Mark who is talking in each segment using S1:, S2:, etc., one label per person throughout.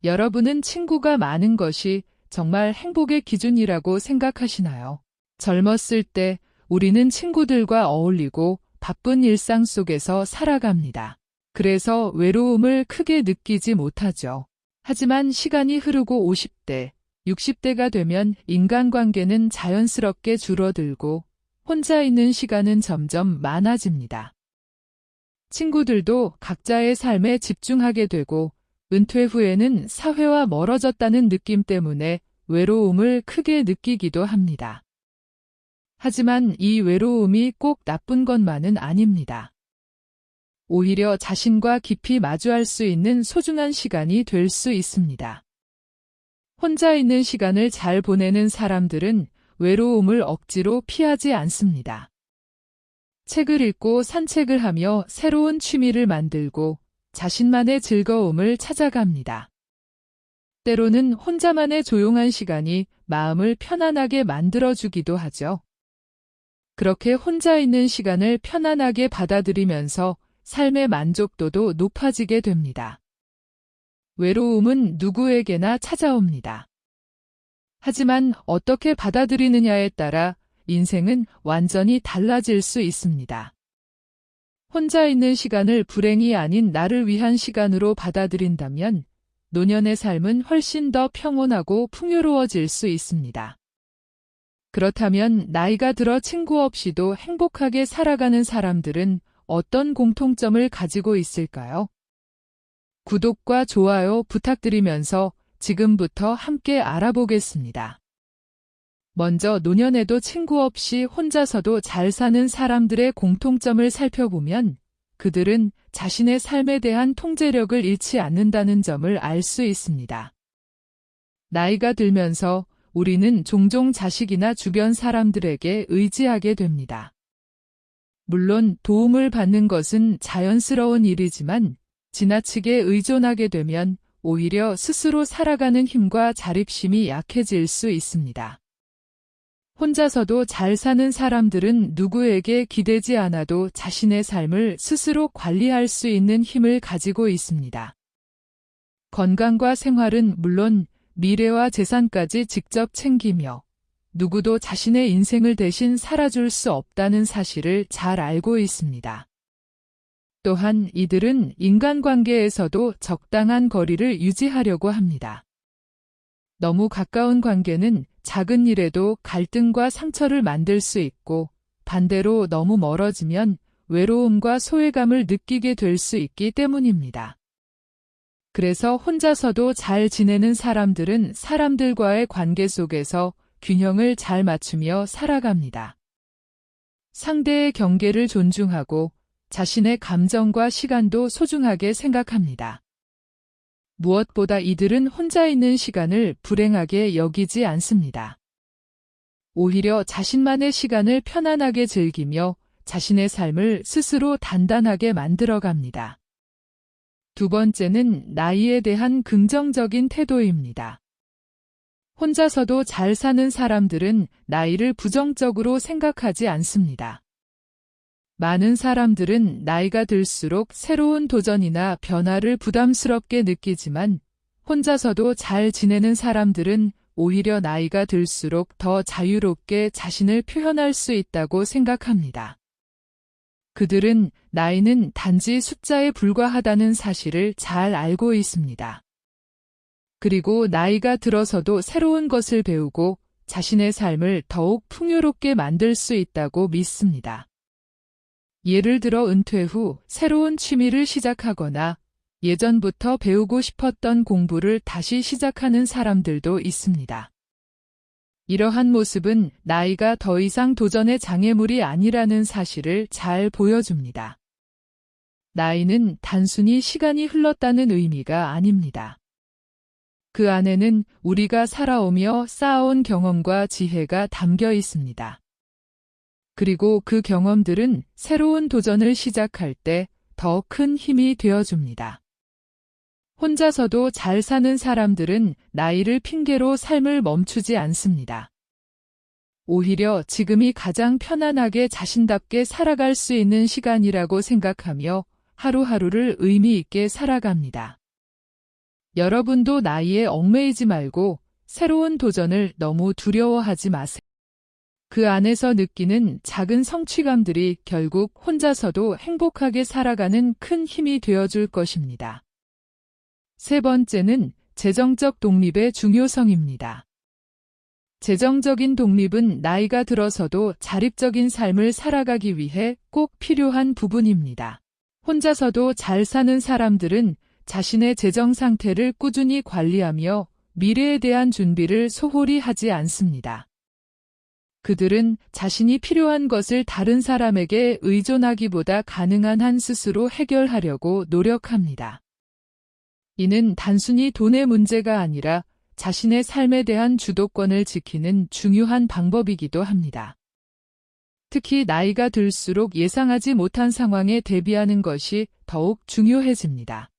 S1: 여러분은 친구가 많은 것이 정말 행복의 기준이라고 생각하시나요? 젊었을 때 우리는 친구들과 어울리고 바쁜 일상 속에서 살아갑니다. 그래서 외로움을 크게 느끼지 못하죠. 하지만 시간이 흐르고 50대, 60대가 되면 인간관계는 자연스럽게 줄어들고 혼자 있는 시간은 점점 많아집니다. 친구들도 각자의 삶에 집중하게 되고 은퇴 후에는 사회와 멀어졌다는 느낌 때문에 외로움을 크게 느끼기도 합니다. 하지만 이 외로움이 꼭 나쁜 것만은 아닙니다. 오히려 자신과 깊이 마주할 수 있는 소중한 시간이 될 수 있습니다. 혼자 있는 시간을 잘 보내는 사람들은 외로움을 억지로 피하지 않습니다. 책을 읽고 산책을 하며 새로운 취미를 만들고 자신만의 즐거움을 찾아갑니다. 때로는 혼자만의 조용한 시간이 마음을 편안하게 만들어주기도 하죠. 그렇게 혼자 있는 시간을 편안하게 받아들이면서 삶의 만족도도 높아지게 됩니다. 외로움은 누구에게나 찾아옵니다. 하지만 어떻게 받아들이느냐에 따라 인생은 완전히 달라질 수 있습니다. 혼자 있는 시간을 불행이 아닌 나를 위한 시간으로 받아들인다면 노년의 삶은 훨씬 더 평온하고 풍요로워질 수 있습니다. 그렇다면 나이가 들어 친구 없이도 행복하게 살아가는 사람들은 어떤 공통점을 가지고 있을까요? 구독과 좋아요 부탁드리면서 지금부터 함께 알아보겠습니다. 먼저 노년에도 친구 없이 혼자서도 잘 사는 사람들의 공통점을 살펴보면 그들은 자신의 삶에 대한 통제력을 잃지 않는다는 점을 알 수 있습니다. 나이가 들면서 우리는 종종 자식이나 주변 사람들에게 의지하게 됩니다. 물론 도움을 받는 것은 자연스러운 일이지만 지나치게 의존하게 되면 오히려 스스로 살아가는 힘과 자립심이 약해질 수 있습니다. 혼자서도 잘 사는 사람들은 누구에게 기대지 않아도 자신의 삶을 스스로 관리할 수 있는 힘을 가지고 있습니다. 건강과 생활은 물론 미래와 재산까지 직접 챙기며 누구도 자신의 인생을 대신 살아줄 수 없다는 사실을 잘 알고 있습니다. 또한 이들은 인간관계에서도 적당한 거리를 유지하려고 합니다. 너무 가까운 관계는 작은 일에도 갈등과 상처를 만들 수 있고 반대로 너무 멀어지면 외로움과 소외감을 느끼게 될 수 있기 때문입니다. 그래서 혼자서도 잘 지내는 사람들은 사람들과의 관계 속에서 균형을 잘 맞추며 살아갑니다. 상대의 경계를 존중하고 자신의 감정과 시간도 소중하게 생각합니다. 무엇보다 이들은 혼자 있는 시간을 불행하게 여기지 않습니다. 오히려 자신만의 시간을 편안하게 즐기며 자신의 삶을 스스로 단단하게 만들어갑니다. 두 번째는 나이에 대한 긍정적인 태도입니다. 혼자서도 잘 사는 사람들은 나이를 부정적으로 생각하지 않습니다. 많은 사람들은 나이가 들수록 새로운 도전이나 변화를 부담스럽게 느끼지만 혼자서도 잘 지내는 사람들은 오히려 나이가 들수록 더 자유롭게 자신을 표현할 수 있다고 생각합니다. 그들은 나이는 단지 숫자에 불과하다는 사실을 잘 알고 있습니다. 그리고 나이가 들어서도 새로운 것을 배우고 자신의 삶을 더욱 풍요롭게 만들 수 있다고 믿습니다. 예를 들어 은퇴 후 새로운 취미를 시작하거나 예전부터 배우고 싶었던 공부를 다시 시작하는 사람들도 있습니다. 이러한 모습은 나이가 더 이상 도전의 장애물이 아니라는 사실을 잘 보여줍니다. 나이는 단순히 시간이 흘렀다는 의미가 아닙니다. 그 안에는 우리가 살아오며 쌓아온 경험과 지혜가 담겨 있습니다. 그리고 그 경험들은 새로운 도전을 시작할 때 더 큰 힘이 되어줍니다. 혼자서도 잘 사는 사람들은 나이를 핑계로 삶을 멈추지 않습니다. 오히려 지금이 가장 편안하게 자신답게 살아갈 수 있는 시간이라고 생각하며 하루하루를 의미 있게 살아갑니다. 여러분도 나이에 얽매이지 말고 새로운 도전을 너무 두려워하지 마세요. 그 안에서 느끼는 작은 성취감들이 결국 혼자서도 행복하게 살아가는 큰 힘이 되어줄 것입니다. 세 번째는 재정적 독립의 중요성입니다. 재정적인 독립은 나이가 들어서도 자립적인 삶을 살아가기 위해 꼭 필요한 부분입니다. 혼자서도 잘 사는 사람들은 자신의 재정 상태를 꾸준히 관리하며 미래에 대한 준비를 소홀히 하지 않습니다. 그들은 자신이 필요한 것을 다른 사람에게 의존하기보다 가능한 한 스스로 해결하려고 노력합니다. 이는 단순히 돈의 문제가 아니라 자신의 삶에 대한 주도권을 지키는 중요한 방법이기도 합니다. 특히 나이가 들수록 예상하지 못한 상황에 대비하는 것이 더욱 중요해집니다.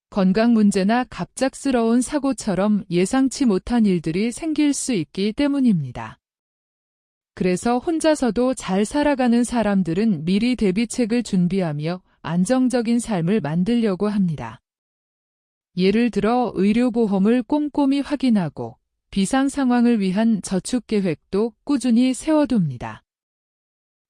S1: 건강 문제나 갑작스러운 사고처럼 예상치 못한 일들이 생길 수 있기 때문입니다. 그래서 혼자서도 잘 살아가는 사람들은 미리 대비책을 준비하며 안정적인 삶을 만들려고 합니다. 예를 들어 의료보험을 꼼꼼히 확인하고 비상 상황을 위한 저축 계획도 꾸준히 세워둡니다.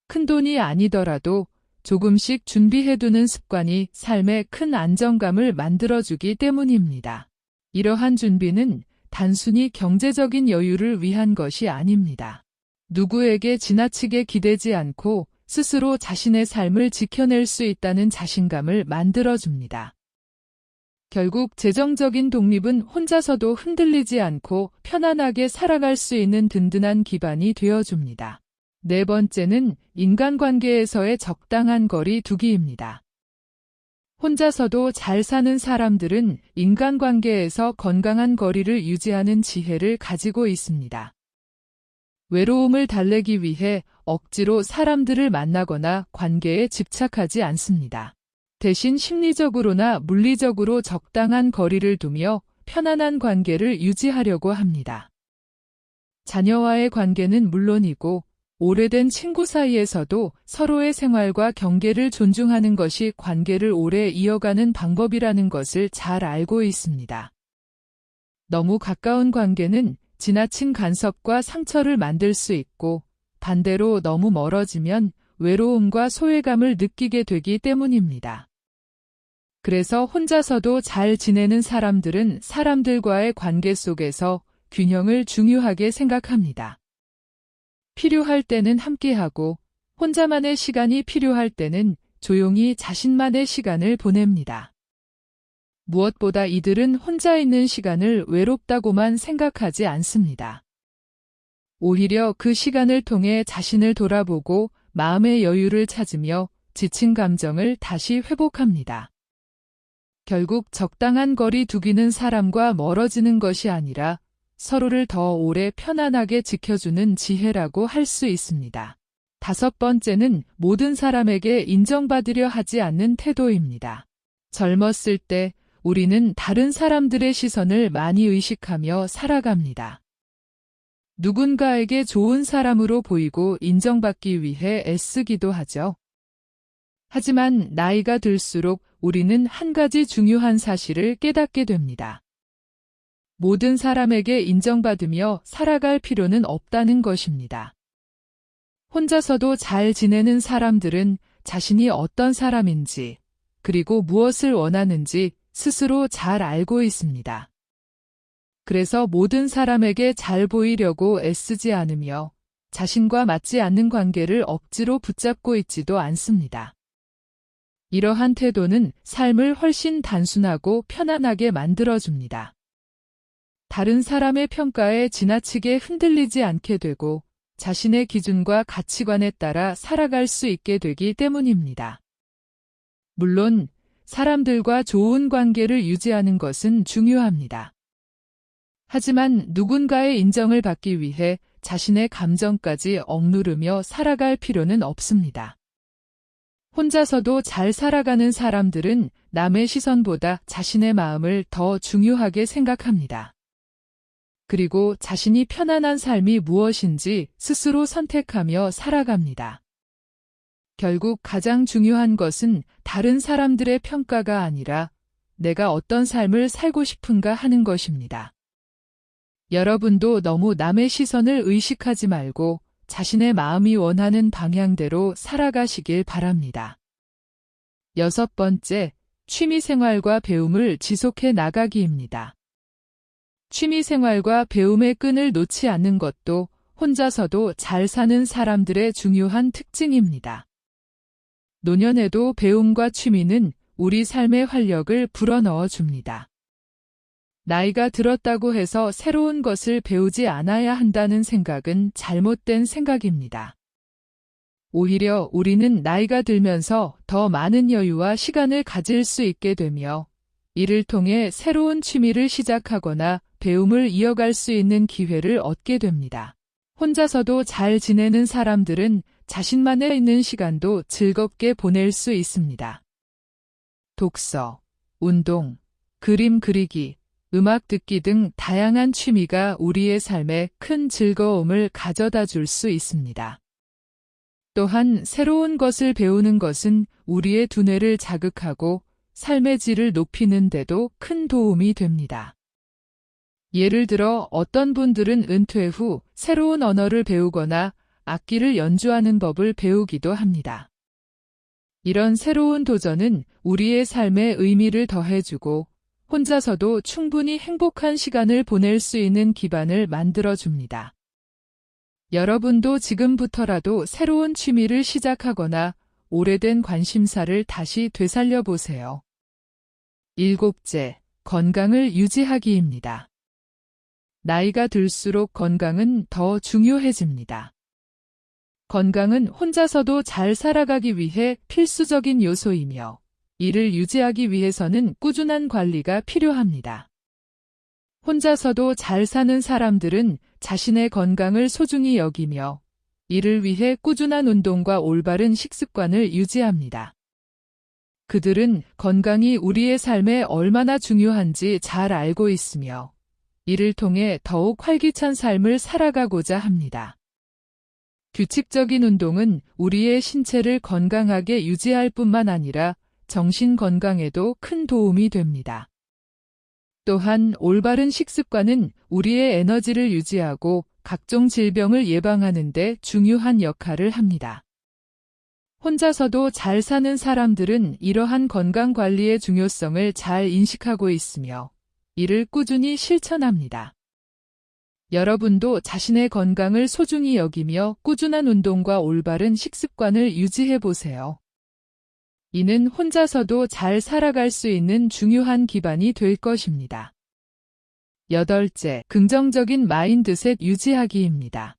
S1: 큰돈이 아니더라도 조금씩 준비해두는 습관이 삶에 큰 안정감을 만들어주기 때문입니다. 이러한 준비는 단순히 경제적인 여유를 위한 것이 아닙니다. 누구에게 지나치게 기대지 않고 스스로 자신의 삶을 지켜낼 수 있다는 자신감을 만들어줍니다. 결국 재정적인 독립은 혼자서도 흔들리지 않고 편안하게 살아갈 수 있는 든든한 기반이 되어줍니다. 네 번째는 인간관계에서의 적당한 거리 두기입니다. 혼자서도 잘 사는 사람들은 인간관계에서 건강한 거리를 유지하는 지혜를 가지고 있습니다. 외로움을 달래기 위해 억지로 사람들을 만나거나 관계에 집착하지 않습니다. 대신 심리적으로나 물리적으로 적당한 거리를 두며 편안한 관계를 유지하려고 합니다. 자녀와의 관계는 물론이고 오래된 친구 사이에서도 서로의 생활과 경계를 존중하는 것이 관계를 오래 이어가는 방법이라는 것을 잘 알고 있습니다. 너무 가까운 관계는 지나친 간섭과 상처를 만들 수 있고 반대로 너무 멀어지면 외로움과 소외감을 느끼게 되기 때문입니다. 그래서 혼자서도 잘 지내는 사람들은 사람들과의 관계 속에서 균형을 중요하게 생각합니다. 필요할 때는 함께하고 혼자만의 시간이 필요할 때는 조용히 자신만의 시간을 보냅니다. 무엇보다 이들은 혼자 있는 시간을 외롭다고만 생각하지 않습니다. 오히려 그 시간을 통해 자신을 돌아보고 마음의 여유를 찾으며 지친 감정을 다시 회복합니다. 결국 적당한 거리 두기는 사람과 멀어지는 것이 아니라 서로를 더 오래 편안하게 지켜주는 지혜라고 할 수 있습니다. 다섯 번째는 모든 사람에게 인정받으려 하지 않는 태도입니다. 젊었을 때 우리는 다른 사람들의 시선을 많이 의식하며 살아갑니다. 누군가에게 좋은 사람으로 보이고 인정받기 위해 애쓰기도 하죠. 하지만 나이가 들수록 우리는 한 가지 중요한 사실을 깨닫게 됩니다. 모든 사람에게 인정받으며 살아갈 필요는 없다는 것입니다. 혼자서도 잘 지내는 사람들은 자신이 어떤 사람인지, 그리고 무엇을 원하는지 스스로 잘 알고 있습니다. 그래서 모든 사람에게 잘 보이려고 애쓰지 않으며 자신과 맞지 않는 관계를 억지로 붙잡고 있지도 않습니다. 이러한 태도는 삶을 훨씬 단순하고 편안하게 만들어줍니다. 다른 사람의 평가에 지나치게 흔들리지 않게 되고 자신의 기준과 가치관에 따라 살아갈 수 있게 되기 때문입니다. 물론 사람들과 좋은 관계를 유지하는 것은 중요합니다. 하지만 누군가의 인정을 받기 위해 자신의 감정까지 억누르며 살아갈 필요는 없습니다. 혼자서도 잘 살아가는 사람들은 남의 시선보다 자신의 마음을 더 중요하게 생각합니다. 그리고 자신이 편안한 삶이 무엇인지 스스로 선택하며 살아갑니다. 결국 가장 중요한 것은 다른 사람들의 평가가 아니라 내가 어떤 삶을 살고 싶은가 하는 것입니다. 여러분도 너무 남의 시선을 의식하지 말고 자신의 마음이 원하는 방향대로 살아가시길 바랍니다. 6번째, 취미생활과 배움을 지속해 나가기입니다. 취미생활과 배움의 끈을 놓지 않는 것도 혼자서도 잘 사는 사람들의 중요한 특징입니다. 노년에도 배움과 취미는 우리 삶의 활력을 불어넣어 줍니다. 나이가 들었다고 해서 새로운 것을 배우지 않아야 한다는 생각은 잘못된 생각입니다. 오히려 우리는 나이가 들면서 더 많은 여유와 시간을 가질 수 있게 되며 이를 통해 새로운 취미를 시작하거나 배움을 이어갈 수 있는 기회를 얻게 됩니다. 혼자서도 잘 지내는 사람들은 자신만의 있는 시간도 즐겁게 보낼 수 있습니다. 독서, 운동, 그림 그리기, 음악 듣기 등 다양한 취미가 우리의 삶에 큰 즐거움을 가져다 줄 수 있습니다. 또한 새로운 것을 배우는 것은 우리의 두뇌를 자극하고 삶의 질을 높이는 데도 큰 도움이 됩니다. 예를 들어 어떤 분들은 은퇴 후 새로운 언어를 배우거나 악기를 연주하는 법을 배우기도 합니다. 이런 새로운 도전은 우리의 삶에 의미를 더해주고 혼자서도 충분히 행복한 시간을 보낼 수 있는 기반을 만들어줍니다. 여러분도 지금부터라도 새로운 취미를 시작하거나 오래된 관심사를 다시 되살려 보세요. 7째, 건강을 유지하기입니다. 나이가 들수록 건강은 더 중요해집니다. 건강은 혼자서도 잘 살아가기 위해 필수적인 요소이며 이를 유지하기 위해서는 꾸준한 관리가 필요합니다. 혼자서도 잘 사는 사람들은 자신의 건강을 소중히 여기며 이를 위해 꾸준한 운동과 올바른 식습관을 유지합니다. 그들은 건강이 우리의 삶에 얼마나 중요한지 잘 알고 있으며 이를 통해 더욱 활기찬 삶을 살아가고자 합니다. 규칙적인 운동은 우리의 신체를 건강하게 유지할 뿐만 아니라 정신 건강에도 큰 도움이 됩니다. 또한 올바른 식습관은 우리의 에너지를 유지하고 각종 질병을 예방하는 데 중요한 역할을 합니다. 혼자서도 잘 사는 사람들은 이러한 건강관리의 중요성을 잘 인식하고 있으며 이를 꾸준히 실천합니다. 여러분도 자신의 건강을 소중히 여기며 꾸준한 운동과 올바른 식습관을 유지해 보세요. 이는 혼자서도 잘 살아갈 수 있는 중요한 기반이 될 것입니다. 8째, 긍정적인 마인드셋 유지하기입니다.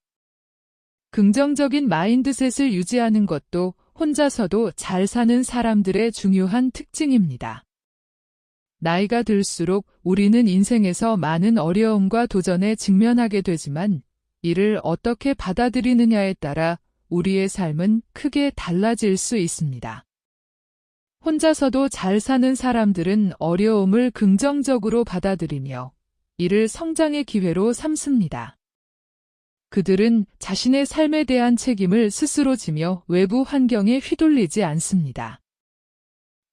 S1: 긍정적인 마인드셋을 유지하는 것도 혼자서도 잘 사는 사람들의 중요한 특징입니다. 나이가 들수록 우리는 인생에서 많은 어려움과 도전에 직면하게 되지만 이를 어떻게 받아들이느냐에 따라 우리의 삶은 크게 달라질 수 있습니다. 혼자서도 잘 사는 사람들은 어려움을 긍정적으로 받아들이며 이를 성장의 기회로 삼습니다. 그들은 자신의 삶에 대한 책임을 스스로 지며 외부 환경에 휘둘리지 않습니다.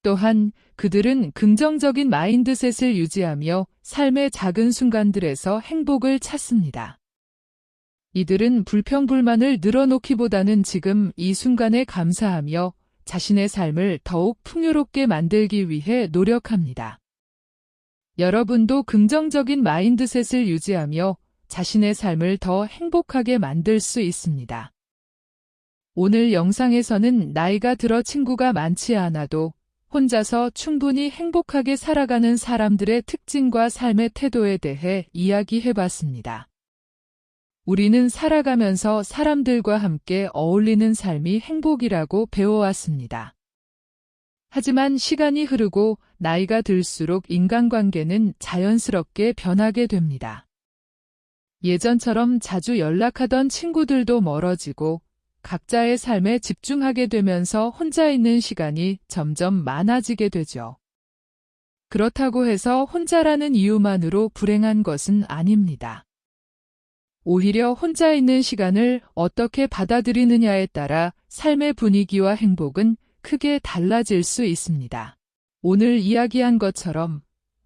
S1: 또한 그들은 긍정적인 마인드셋을 유지하며 삶의 작은 순간들에서 행복을 찾습니다. 이들은 불평불만을 늘어놓기보다는 지금 이 순간에 감사하며 자신의 삶을 더욱 풍요롭게 만들기 위해 노력합니다. 여러분도 긍정적인 마인드셋을 유지하며 자신의 삶을 더 행복하게 만들 수 있습니다. 오늘 영상에서는 나이가 들어 친구가 많지 않아도 혼자서 충분히 행복하게 살아가는 사람들의 특징과 삶의 태도에 대해 이야기해봤습니다. 우리는 살아가면서 사람들과 함께 어울리는 삶이 행복이라고 배워왔습니다. 하지만 시간이 흐르고 나이가 들수록 인간관계는 자연스럽게 변하게 됩니다. 예전처럼 자주 연락하던 친구들도 멀어지고 각자의 삶에 집중하게 되면서 혼자 있는 시간이 점점 많아지게 되죠. 그렇다고 해서 혼자라는 이유만으로 불행한 것은 아닙니다. 오히려 혼자 있는 시간을 어떻게 받아들이느냐에 따라 삶의 분위기와 행복은 크게 달라질 수 있습니다. 오늘 이야기한 것처럼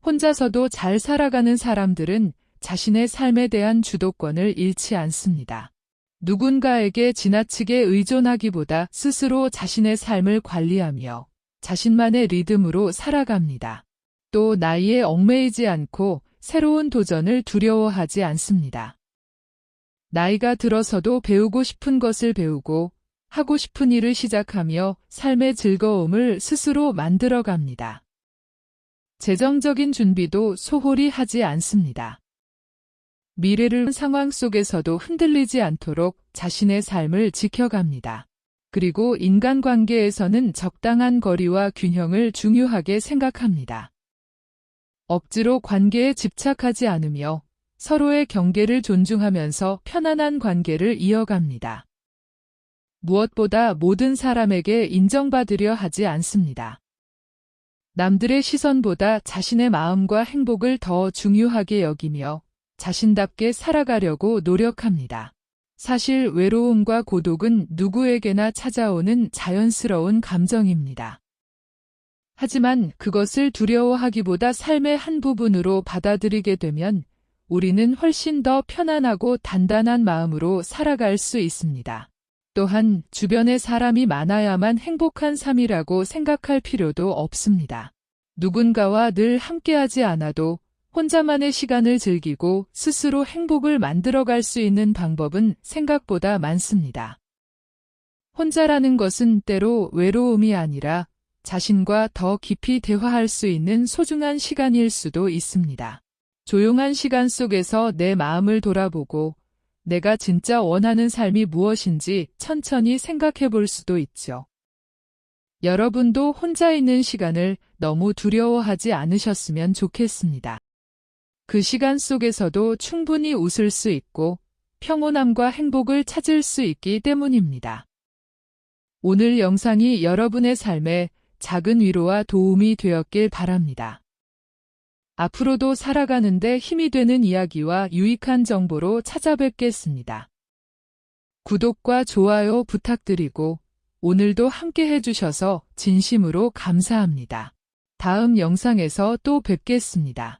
S1: 혼자서도 잘 살아가는 사람들은 자신의 삶에 대한 주도권을 잃지 않습니다. 누군가에게 지나치게 의존하기보다 스스로 자신의 삶을 관리하며 자신만의 리듬으로 살아갑니다. 또 나이에 얽매이지 않고 새로운 도전을 두려워하지 않습니다. 나이가 들어서도 배우고 싶은 것을 배우고 하고 싶은 일을 시작하며 삶의 즐거움을 스스로 만들어갑니다. 재정적인 준비도 소홀히 하지 않습니다. 미래를 상황 속에서도 흔들리지 않도록 자신의 삶을 지켜갑니다. 그리고 인간관계에서는 적당한 거리와 균형을 중요하게 생각합니다. 억지로 관계에 집착하지 않으며 서로의 경계를 존중하면서 편안한 관계를 이어갑니다. 무엇보다 모든 사람에게 인정받으려 하지 않습니다. 남들의 시선보다 자신의 마음과 행복을 더 중요하게 여기며 자신답게 살아가려고 노력합니다. 사실 외로움과 고독은 누구에게나 찾아오는 자연스러운 감정입니다. 하지만 그것을 두려워하기보다 삶의 한 부분으로 받아들이게 되면 우리는 훨씬 더 편안하고 단단한 마음으로 살아갈 수 있습니다. 또한 주변에 사람이 많아야만 행복한 삶이라고 생각할 필요도 없습니다. 누군가와 늘 함께하지 않아도 혼자만의 시간을 즐기고 스스로 행복을 만들어갈 수 있는 방법은 생각보다 많습니다. 혼자라는 것은 때로 외로움이 아니라 자신과 더 깊이 대화할 수 있는 소중한 시간일 수도 있습니다. 조용한 시간 속에서 내 마음을 돌아보고 내가 진짜 원하는 삶이 무엇인지 천천히 생각해 볼 수도 있죠. 여러분도 혼자 있는 시간을 너무 두려워하지 않으셨으면 좋겠습니다. 그 시간 속에서도 충분히 웃을 수 있고 평온함과 행복을 찾을 수 있기 때문입니다. 오늘 영상이 여러분의 삶에 작은 위로와 도움이 되었길 바랍니다. 앞으로도 살아가는데 힘이 되는 이야기와 유익한 정보로 찾아뵙겠습니다. 구독과 좋아요 부탁드리고 오늘도 함께 해주셔서 진심으로 감사합니다. 다음 영상에서 또 뵙겠습니다.